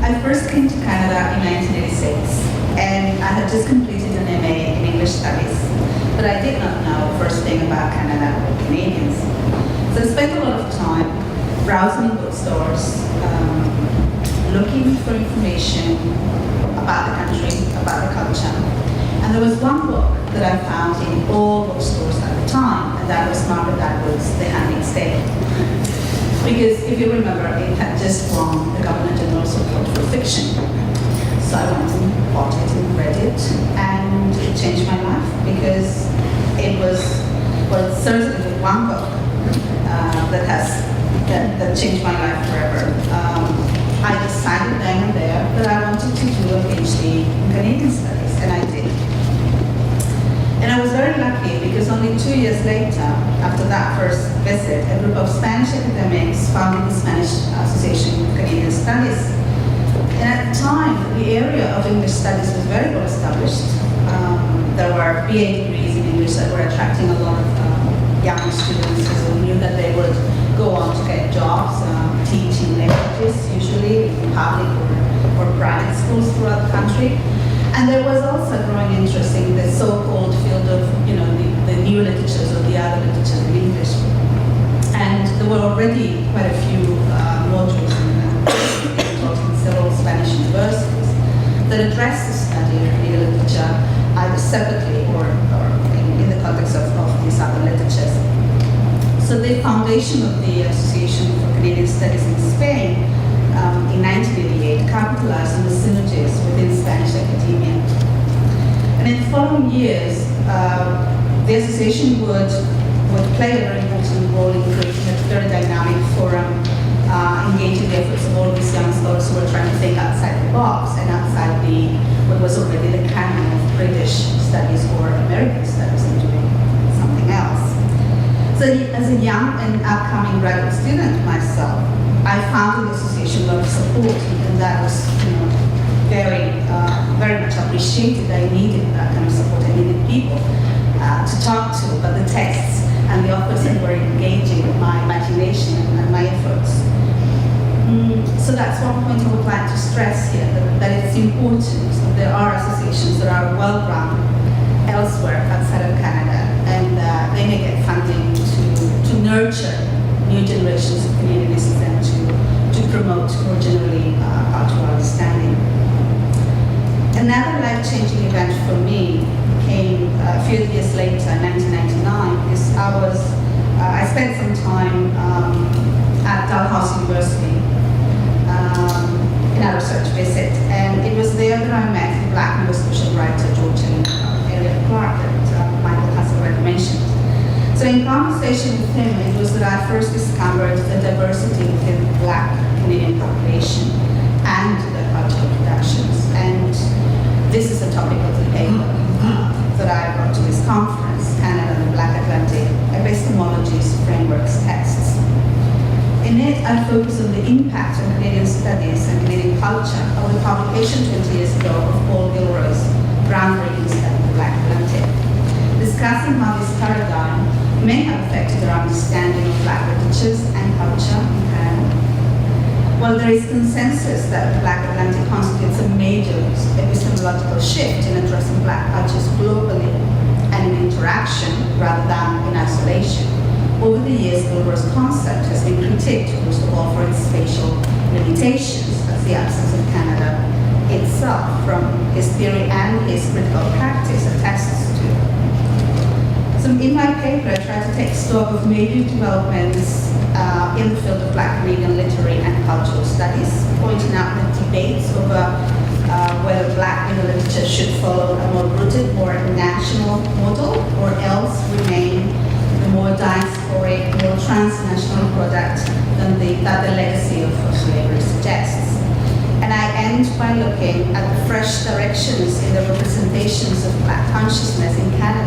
I first came to Canada in 1986, and I had just completed an MA in English Studies, but I did not know the first thing about Canada or Canadians. So I spent a lot of time browsing in bookstores, looking for information about the country, about the culture. And there was one book that I found in all bookstores at the time, and that was Margaret Atwood's The Handmaid's Tale. Because if you remember, it had just won the Governor General's Award for fiction. So I went and bought it and read it, and it changed my life because it was, well, it's certainly one book that changed my life forever. I decided then and there that I wanted to do a PhD in Canadian Studies, and I did. And I was very lucky because only 2 years later, after that first visit, a group of Spanish academics founded the Spanish Association of Canadian Studies. And at the time, the area of English Studies was very well established. There were BA degrees in English that were attracting a lot of young students who knew that they would go on to get jobs, teaching languages, usually in public or private schools throughout the country. And there was also a growing interest in the so-called field of, the new literatures or the other literatures in English. And there were already quite a few modules taught in several Spanish universities that addressed the study of Canadian literature either separately or in the context of these other literatures. So the foundation of the Association for Canadian Studies in Spain in 1988 capitalized on the synergies within Spanish academia. And in the following years, the association would play a very important role in creating a very dynamic forum, engaging the efforts of all these young scholars who were trying to think outside the box and outside what was already the canon of British studies or American studies and doing something else. So as a young and upcoming graduate student myself, I found in the association a lot of support, and that was very much appreciated. I needed that kind of support. I needed people to talk to about the texts and the authors that were engaging my imagination and my efforts. So that's one point I would like to stress here, that it's important that there are associations that are well run elsewhere outside of Canada, and they may get funding to nurture new generations of Canadianists and to promote more generally cultural understanding. Another life-changing event for me came a few years later, 1999, because I spent some time at Dalhousie University in a research visit, and it was there that I met the Black Nova Scotian writer Georgian Elliot Clark that Michael has already mentioned. So in conversation with him, it was that I first discovered the diversity within the Black Canadian population and their cultural productions. And this is the topic of the paper that I brought to this conference, Canada and the Black Atlantic, Epistemologies, Frameworks, Texts. In it, I focus on the impact on Canadian studies and Canadian culture of the publication 20 years ago of Paul Gilroy's groundbreaking study of the Black Atlantic, discussing how this paradigm may have affected our understanding of Black literatures and culture in Canada. While there is consensus that the Black Atlantic constitutes a major epistemological shift in addressing Black cultures globally and in interaction rather than in isolation, over the years, Gilroy's concept has been critiqued, most of all, for its spatial limitations, as the absence of Canada itself, from his theory and his critical practice attests to. So in my paper, I try to take stock of major developments in the field of Black Canadian literary and cultural studies, pointing out the debates over whether Black Canadian literature should follow a more rooted, more national model, or else remain the more diasporic, more transnational product that the legacy of slavery suggests. And I end by looking at the fresh directions in the representations of Black consciousness in Canada